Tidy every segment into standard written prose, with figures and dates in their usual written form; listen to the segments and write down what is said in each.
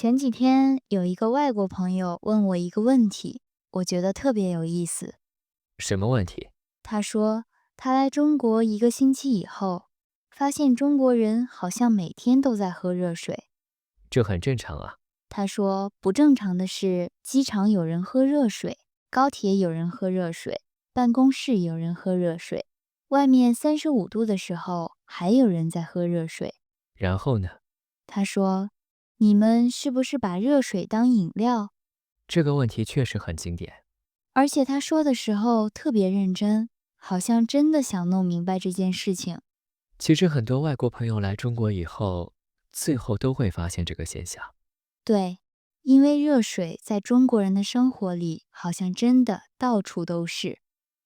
前幾天有一個外國朋友問我一個問題，我覺得特別有意思。什麼問題？他說，他來中國1個星期以後，發現中國人好像每天都在喝熱水。這很正常啊。他說，不正常的是，機場有人喝熱水，高鐵有人喝熱水，辦公室有人喝熱水，外面35度的時候還有人在喝熱水。然後呢？他說，你們是不是把熱水當飲料？這個問題確實很經典。而且他說的時候特別認真，好像真的想弄明白這件事情。其實很多外國朋友來中國以後，最後都會發現這個現象。對，因為熱水在中國人的生活裡好像真的到處都是。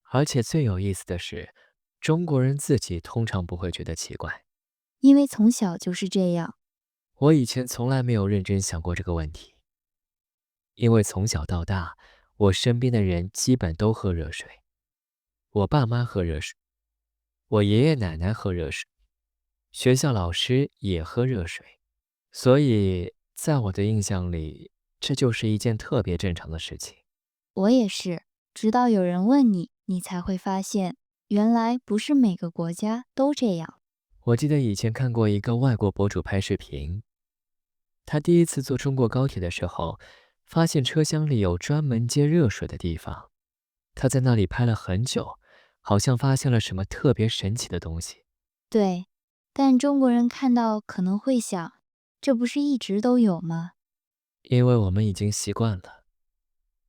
而且最有意思的是，中國人自己通常不會覺得奇怪，因為從小就是這樣。我以前從來沒有認真想過這個問題，因為從小到大，我身邊的人基本都喝熱水。我爸媽喝熱水，我爺爺奶奶喝熱水，學校老師也喝熱水，所以在我的印象裡，這就是一件特別正常的事情。我也是，直到有人問你，你才會發現，原來不是每個國家都這樣。我記得以前看過一個外國博主拍視頻，他第一次坐中國高鐵的時候，發現車廂裡有專門接熱水的地方。他在那裡拍了很久，好像發現了什麼特別神奇的東西。對，但中國人看到可能會想，這不是一直都有嗎？因為我們已經習慣了，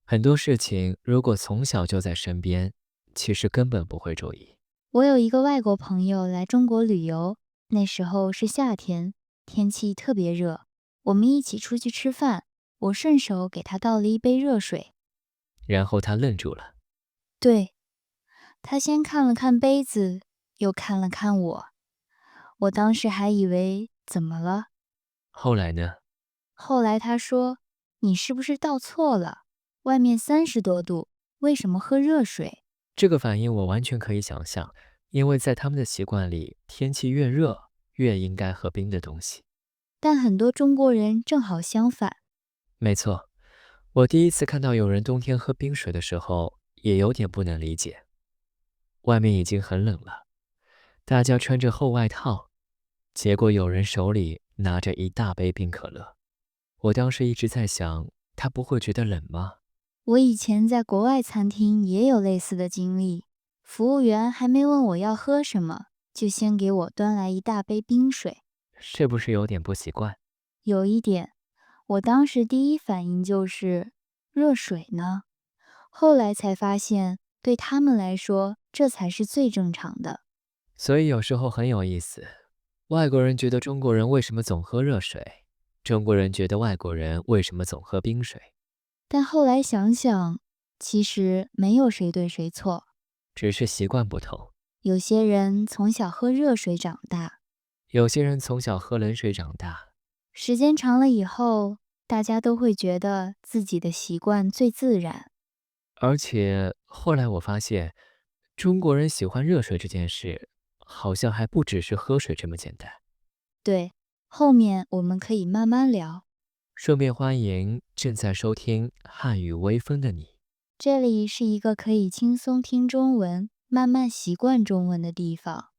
很多事情如果從小就在身邊，其實根本不會注意。我有一個外國朋友來中國旅遊，那時候是夏天，天氣特別熱，我們一起出去吃飯，我順手給他倒了一杯熱水。然後他愣住了。對，他先看了看杯子，又看了看我，我當時還以為怎麼了？後來呢？後來他說，你是不是倒錯了？外面30多度，為什麼喝熱水？這個反應我完全可以想象，因為在他們的習慣裡，天氣越熱，越應該喝冰的東西。但很多中國人正好相反。沒錯，我第一次看到有人冬天喝冰水的時候，也有點不能理解。外面已經很冷了，大家穿着厚外套，結果有人手裡拿着一大杯冰可樂。我當時一直在想，他不會覺得冷嗎？我以前在國外餐廳也有類似的經歷，服務員還沒問我要喝什麼，就先給我端來一大杯冰水。是不是有點不習慣？有一點，我當時第一反應就是熱水呢，後來才發現對他們來說這才是最正常的。所以有時候很有意思，外國人覺得中國人為什麼總喝熱水，中國人覺得外國人為什麼總喝冰水。但後來想想，其實沒有誰對誰錯，只是習慣不同。有些人從小喝熱水長大，有些人從小喝冷水長大，時間長了以後，大家都會覺得自己的習慣最自然。而且後來我發現，中國人喜歡熱水這件事，好像還不只是喝水這麼簡單。對，後面我們可以慢慢聊。順便歡迎正在收聽漢語微風的你。這裡是一個可以輕鬆聽中文、慢慢習慣中文的地方。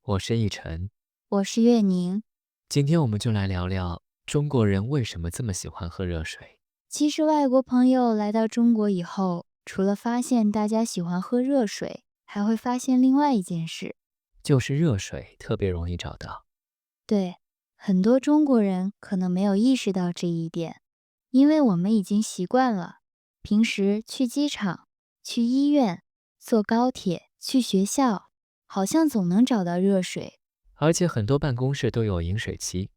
我是奕晨，我是月寧。今天我們就來聊聊中國人為什麼這麼喜歡喝熱水。其實外國朋友來到中國以後，除了發現大家喜歡喝熱水，還會發現另外一件事，就是熱水特別容易找到。對，很多中國人可能沒有意識到這一點，因為我們已經習慣了，平時去機場、去醫院、坐高鐵、去學校，好像總能找到熱水。而且很多辦公室都有飲水機，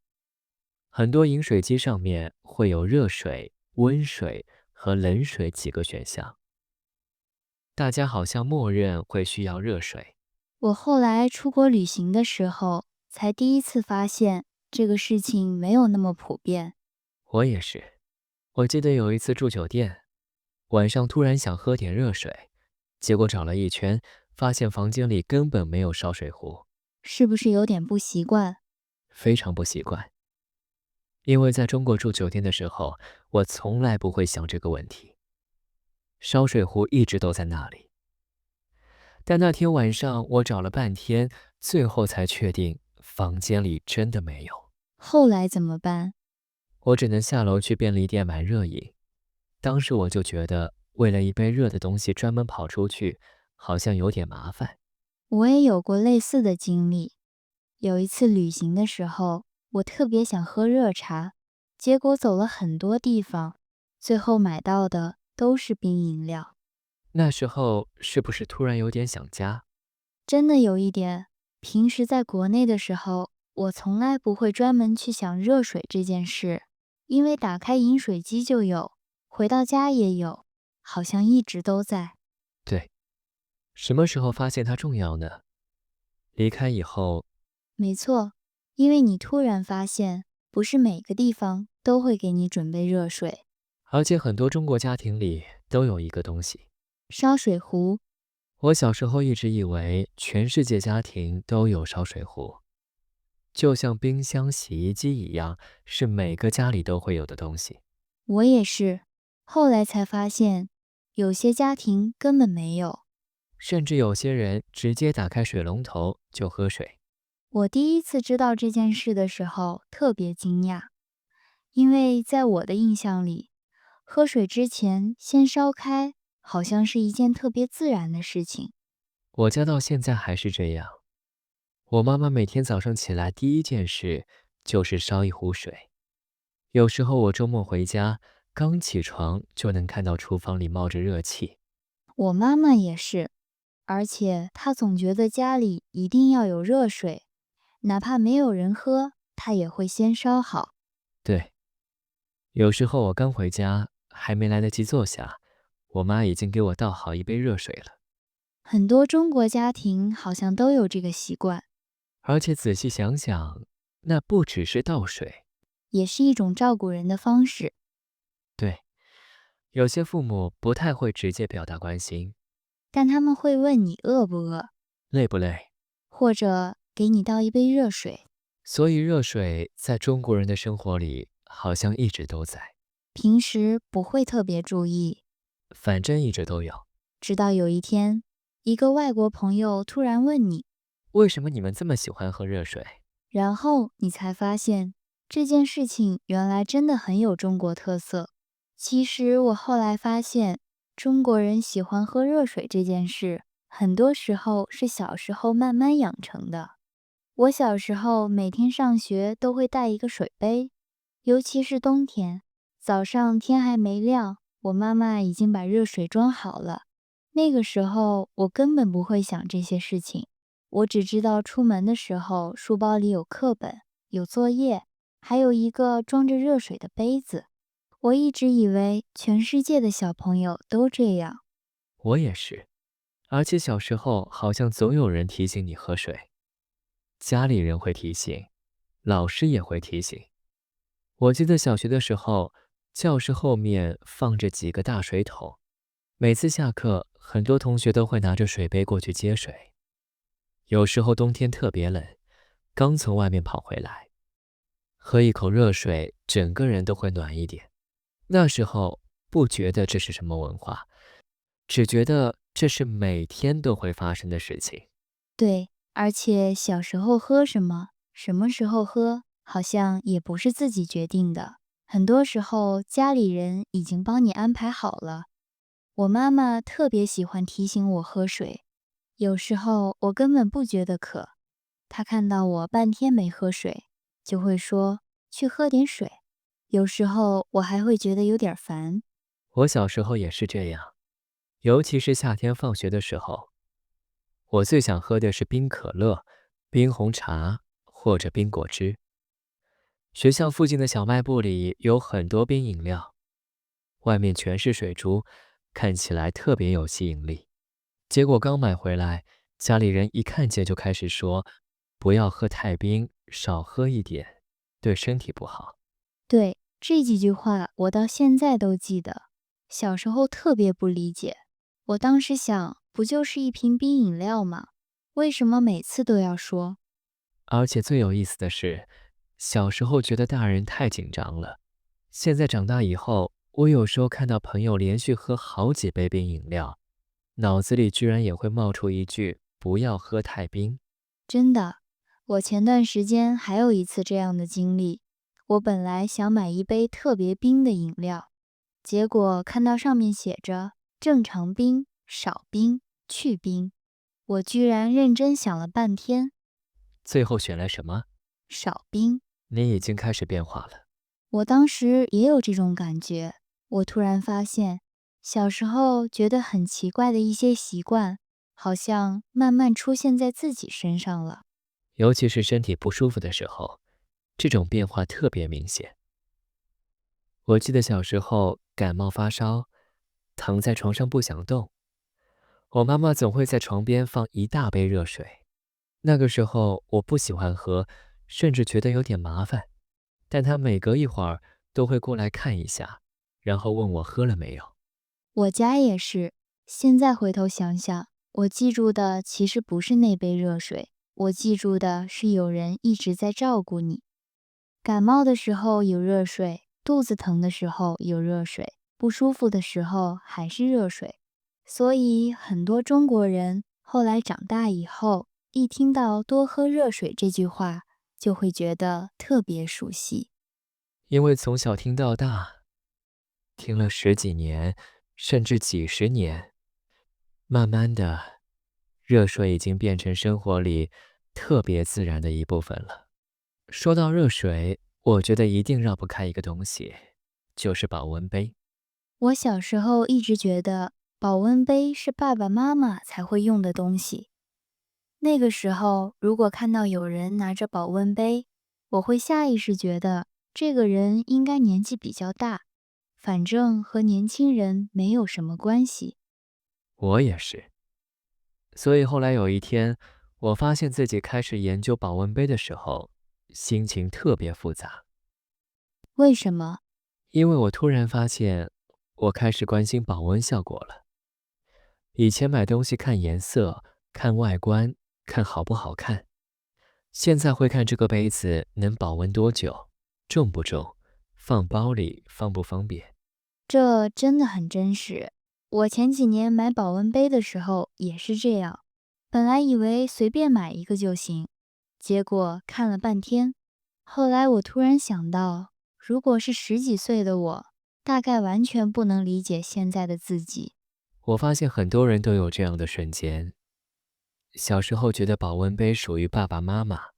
很多飲水機上面會有熱水、溫水和冷水幾個選項。大家好像默認會需要熱水。我後來出國旅行的時候，才第一次發現這個事情沒有那麼普遍。我也是。我記得有一次住酒店，晚上突然想喝點熱水，結果找了一圈，發現房間裡根本沒有燒水壺。是不是有點不習慣？非常不習慣。因為在中國住酒店的時候，我從來不會想這個問題。燒水壺一直都在那裡，但那天晚上我找了半天，最後才確定房間裡真的沒有。後來怎麼辦？我只能下樓去便利店買熱飲。當時我就覺得，為了一杯熱的東西專門跑出去，好像有點麻煩。我也有過類似的經歷。有一次旅行的時候，我特別想喝熱茶，結果走了很多地方，最後買到的都是冰飲料。那時候是不是突然有點想家？真的有一點。平時在國內的時候，我從來不會專門去想熱水這件事，因為打開飲水機就有，回到家也有，好像一直都在。對，什麼時候發現它重要呢？離開以後。沒錯，因為你突然發現，不是每個地方都會給你準備熱水，而且很多中國家庭裡都有一個東西——燒水壺。我小時候一直以為全世界家庭都有燒水壺，就像冰箱、洗衣機一樣，是每個家裡都會有的東西。我也是，後來才發現，有些家庭根本沒有，甚至有些人直接打開水龍頭就喝水。我第一次知道這件事的時候，特別驚訝，因為在我的印象裡，喝水之前先燒開，好像是一件特別自然的事情。我家到現在還是這樣。我媽媽每天早上起來第一件事就是燒一壺水。有時候我周末回家，剛起床就能看到廚房裡冒着熱氣。我媽媽也是，而且她總覺得家裡一定要有熱水。哪怕沒有人喝，他也會先燒好。對，有時候我剛回家，還沒來得及坐下，我媽已經給我倒好一杯熱水了。很多中國家庭好像都有這個習慣，而且仔細想想，那不只是倒水，也是一種照顧人的方式。對，有些父母不太會直接表達關心，但他們會問你餓不餓，累不累，或者給你倒一杯熱水。所以熱水在中國人的生活裡好像一直都在，平時不會特別注意，反正一直都有。直到有一天，一個外國朋友突然問你，為什麼你們這麼喜歡喝熱水？然後你才發現這件事情原來真的很有中國特色。其實我後來發現，中國人喜歡喝熱水這件事，很多時候是小時候慢慢養成的。我小時候每天上學都會帶一個水杯，尤其是冬天，早上天還沒亮，我媽媽已經把熱水裝好了。那個時候我根本不會想這些事情，我只知道出門的時候書包裡有課本、有作業，還有一個裝着熱水的杯子。我一直以為全世界的小朋友都這樣。我也是，而且小時候好像總有人提醒你喝水。家裡人會提醒，老師也會提醒。我記得小學的時候，教室後面放着幾個大水桶，每次下課，很多同學都會拿着水杯過去接水。有時候冬天特別冷，剛從外面跑回來，喝一口熱水，整個人都會暖一點。那時候不覺得這是什麼文化，只覺得這是每天都會發生的事情。對。而且小時候喝什麼，什麼時候喝，好像也不是自己決定的。很多時候家裡人已經幫你安排好了。我媽媽特別喜歡提醒我喝水，有時候我根本不覺得渴，她看到我半天沒喝水，就會說去喝點水。有時候我還會覺得有點煩。我小時候也是這樣，尤其是夏天放學的時候。我最想喝的是冰可樂、冰紅茶或者冰果汁。學校附近的小賣部裡有很多冰飲料，外面全是水珠，看起來特別有吸引力。結果剛買回來，家裡人一看見就開始說，不要喝太冰，少喝一點，對身體不好。對，這幾句話我到現在都記得。小時候特別不理解，我當時想，不就是一瓶冰飲料嗎？為什麼每次都要說？而且最有意思的是，小時候覺得大人太緊張了，現在長大以後，我有時候看到朋友連續喝好幾杯冰飲料，腦子裡居然也會冒出一句“不要喝太冰”。真的，我前段時間還有一次這樣的經歷。我本來想買一杯特別冰的飲料，結果看到上面寫着正常冰、少冰、去冰，我居然認真想了半天，最後選了什麼？少冰。你已經開始變化了。我當時也有這種感覺，我突然發現，小時候覺得很奇怪的一些習慣，好像慢慢出現在自己身上了。尤其是身體不舒服的時候，這種變化特別明顯。我記得小時候感冒發燒，躺在床上不想動，我媽媽總會在床邊放一大杯熱水。那個時候我不喜歡喝，甚至覺得有點麻煩，但她每隔一會兒都會過來看一下，然後問我喝了沒有。我家也是，現在回頭想想，我記住的其實不是那杯熱水，我記住的是有人一直在照顧你。感冒的時候有熱水，肚子疼的時候有熱水，不舒服的時候還是热水。所以很多中國人後來長大以後，一聽到多喝熱水這句話，就會覺得特別熟悉。因為從小聽到大，聽了10幾年，甚至幾十年，慢慢的，熱水已經变成生活裡特別自然的一部分了。說到熱水，我覺得一定繞不開一個東西，就是保溫杯。我小時候一直覺得保溫杯是爸爸媽媽才會用的東西。那個時候，如果看到有人拿着保溫杯，我會下意識覺得這個人應該年紀比較大，反正和年輕人沒有什麼關係。我也是。所以後來有一天，我發現自己開始研究保溫杯的時候，心情特別複雜。為什麼？因為我突然發現，我開始關心保溫效果了。以前買東西看顏色、看外觀、看好不好看，現在會看這個杯子能保溫多久，重不重，放包裡方不方便。這真的很真實。我前幾年買保溫杯的時候也是這樣，本來以為隨便買一個就行，結果看了半天。後來我突然想到，如果是10幾歲的我，大概完全不能理解現在的自己。我發現很多人都有這樣的瞬間。小時候覺得保溫杯屬於爸爸媽媽，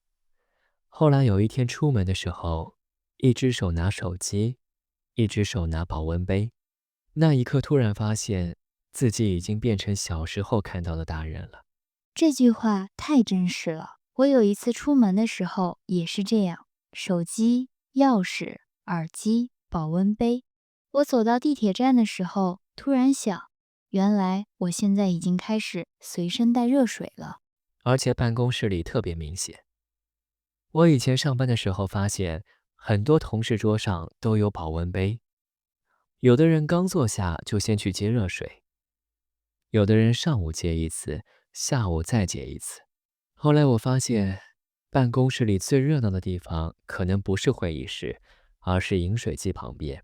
後來有一天出門的時候，一隻手拿手機，一隻手拿保溫杯，那一刻突然發現自己已經變成小時候看到的大人了。這句話太真實了。我有一次出門的時候也是這樣，手機、鑰匙、耳機、保溫杯。我走到地鐵站的時候，突然想，原來我現在已經開始隨身帶熱水了。而且辦公室裡特別明顯。我以前上班的時候發現，很多同事桌上都有保溫杯，有的人剛坐下就先去接熱水，有的人上午接一次，下午再接一次。後來我發現，辦公室裡最熱鬧的地方可能不是會議室，而是飲水機旁邊。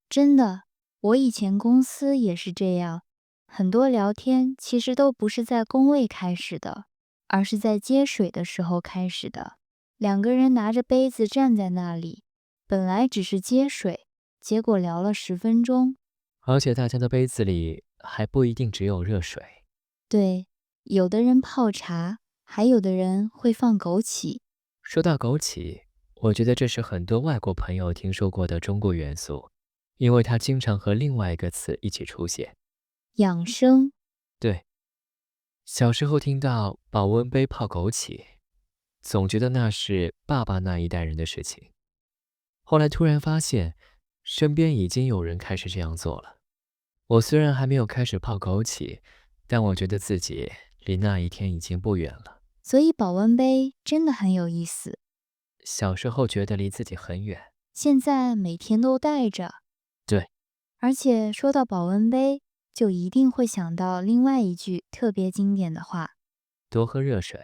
真的，我以前公司也是這樣，很多聊天其實都不是在工位開始的，而是在接水的時候開始的。2個人拿着杯子站在那裡，本來只是接水，結果聊了10分鐘。而且大家的杯子裡還不一定只有熱水。對，有的人泡茶，還有的人會放枸杞。說到枸杞，我覺得這是很多外國朋友聽說過的中國元素，因為它經常和另外一個詞一起出現。養生。對，小時候聽到保溫杯泡枸杞，總覺得那是爸爸那一代人的事情。後來突然發現，身邊已經有人開始這樣做了。我雖然還沒有開始泡枸杞，但我覺得自己離那一天已經不遠了。所以保溫杯真的很有意思。小時候覺得離自己很遠，現在每天都帶着。對，而且說到保溫杯，就一定會想到另外一句特別經典的話：多喝熱水。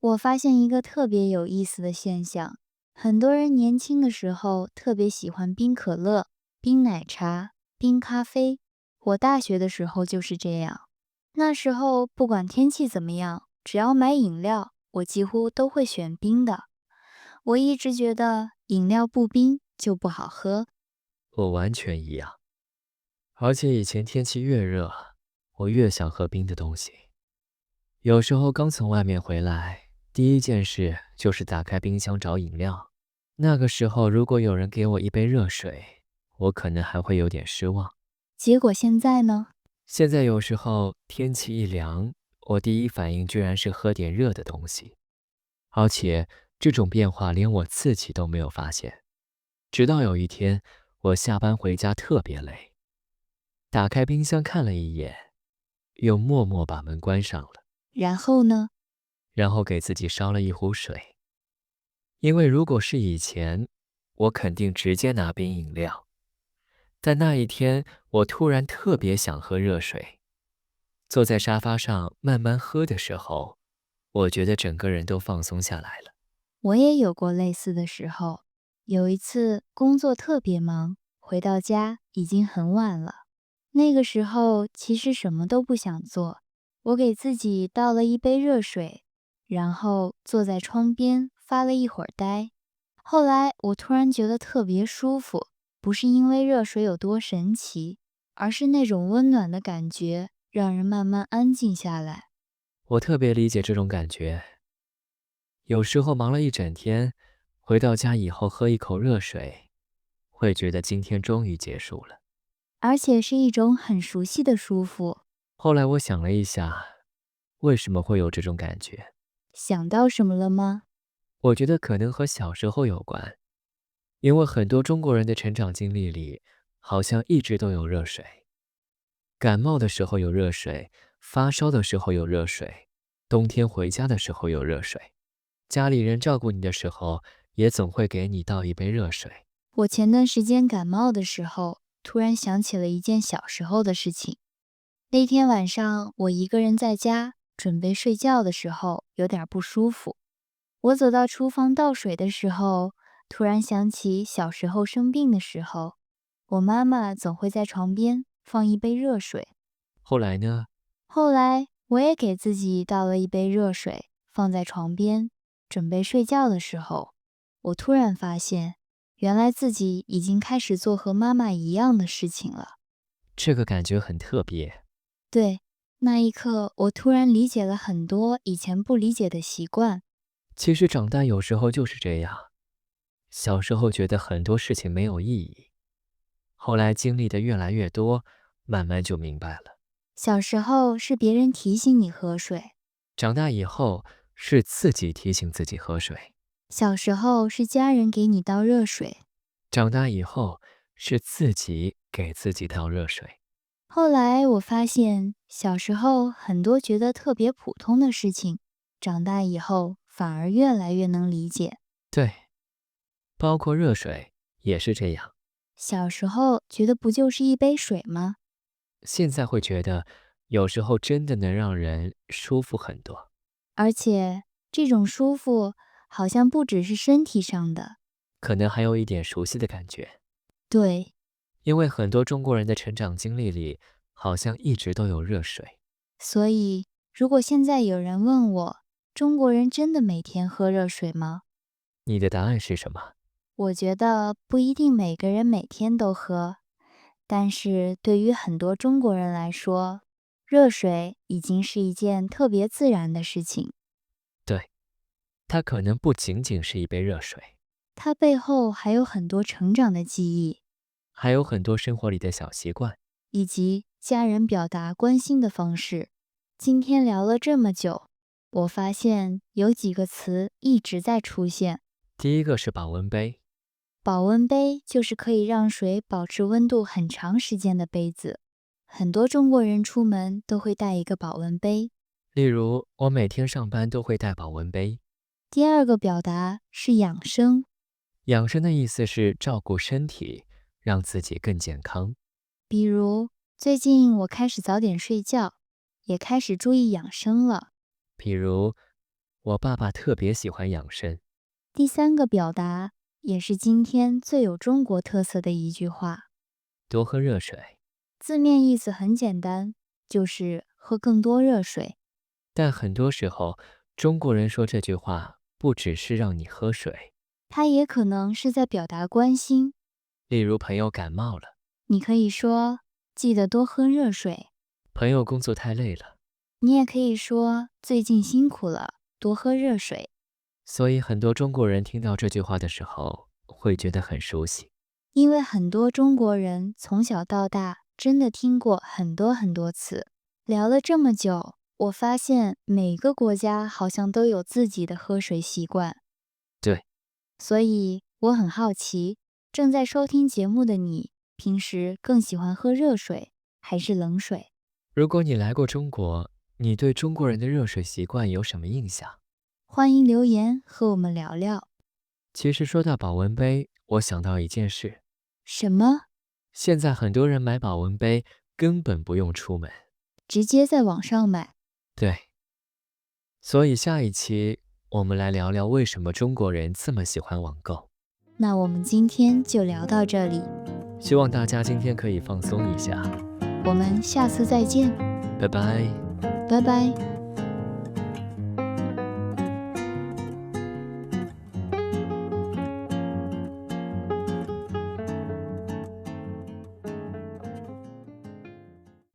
我發現一個特別有意思的現象，很多人年輕的時候特別喜歡冰可樂、冰奶茶、冰咖啡。我大學的時候就是這樣。那時候不管天氣怎麼樣，只要買飲料，我幾乎都會選冰的。我一直覺得飲料不冰就不好喝。我完全一樣。而且以前天氣越熱，我越想喝冰的東西。有時候剛從外面回來，第一件事就是打開冰箱找飲料。那個時候如果有人給我一杯熱水，我可能還會有點失望。結果現在呢？現在有時候天氣一涼，我第一反應居然是喝點熱的東西。而且這種變化連我自己都沒有發現。直到有一天，我下班回家特別累，打開冰箱看了一眼，又默默把門關上了。然後呢？然後給自己燒了一壺水。因為如果是以前，我肯定直接拿冰飲料。但那一天，我突然特別想喝熱水。坐在沙發上慢慢喝的時候，我覺得整個人都放鬆下來了。我也有過類似的時候。有一次工作特別忙，回到家已經很晚了。那個時候其實什麼都不想做，我給自己倒了一杯熱水，然後坐在窗邊發了一會兒呆。後來我突然覺得特別舒服，不是因為熱水有多神奇，而是那種溫暖的感覺讓人慢慢安靜下來。我特別理解這種感覺。有時候忙了一整天，回到家以後喝一口熱水，會覺得今天終於結束了，而且是一種很熟悉的舒服。後來我想了一下，為什麼會有這種感覺？想到什麼了嗎？我覺得可能和小時候有關，因為很多中國人的成長經歷裡，好像一直都有熱水。感冒的時候有熱水，發燒的時候有熱水，冬天回家的時候有熱水，家裡人照顧你的時候，也總會給你倒一杯熱水。我前段時間感冒的時候，突然想起了一件小時候的事情。那天晚上，我一個人在家，準備睡覺的時候，有點不舒服。我走到廚房倒水的時候，突然想起小時候生病的時候，我媽媽總會在床邊放一杯熱水。後來呢？後來我也給自己倒了一杯熱水，放在床邊，準備睡覺的時候，我突然發現，原來自己已經開始做和媽媽一樣的事情了。這個感覺很特別。對，那一刻我突然理解了很多以前不理解的習慣。其實長大有時候就是這樣，小時候覺得很多事情沒有意義，後來經歷的越來越多，慢慢就明白了。小時候是別人提醒你喝水，長大以後是自己提醒自己喝水。小時候是家人給你倒熱水，長大以後是自己給自己倒熱水。後來我發現，小時候很多覺得特別普通的事情，長大以後反而越來越能理解。對，包括熱水也是這樣。小時候覺得不就是一杯水嗎？現在會覺得，有時候真的能讓人舒服很多。而且這種舒服好像不只是身體上的，可能還有一點熟悉的感覺。對，因為很多中國人的成長經歷裡，好像一直都有熱水。所以如果現在有人問我，中國人真的每天喝熱水嗎？你的答案是什麼？我覺得不一定每個人每天都喝，但是對於很多中國人來說，熱水已經是一件特別自然的事情。對，它可能不僅僅是一杯熱水，它背後還有很多成長的記憶，還有很多生活裡的小習慣，以及家人表達關心的方式。今天聊了這麼久，我發現有幾個詞一直在出現。第一個是保溫杯。保溫杯就是可以讓水保持溫度很長時間的杯子。很多中國人出門都會帶一個保溫杯。例如，我每天上班都會帶保溫杯。第二個表達是養生。養生的意思是照顧身體，讓自己更健康。比如，最近我開始早點睡覺，也開始注意養生了。比如，我爸爸特別喜歡養生，第三個表達也是今天最有中國特色的一句話，多喝熱水。字面意思很簡單，就是喝更多熱水。但很多時候，中國人說這句話不只是讓你喝水，他也可能是在表達關心。例如朋友感冒了，你可以說記得多喝熱水。朋友工作太累了，你也可以說最近辛苦了，多喝熱水。所以很多中国人听到這句話的時候，會覺得很熟悉。因為很多中國人從小到大真的聽過很多很多次。聊了這麼久，我發現每個國家好像都有自己的喝水習慣。對，所以我很好奇，正在收聽節目的你，平時更喜歡喝熱水還是冷水？如果你來過中國，你對中國人的熱水習慣有什麼印象？歡迎留言和我們聊聊。其實說到保溫杯，我想到一件事。什麼？現在很多人買保溫杯根本不用出門，直接在網上買。對。所以下一期我們來聊聊為什麼中國人這麼喜歡網購。那我們今天就聊到這裡，希望大家今天可以放鬆一下。我們下次再見。拜拜。拜拜。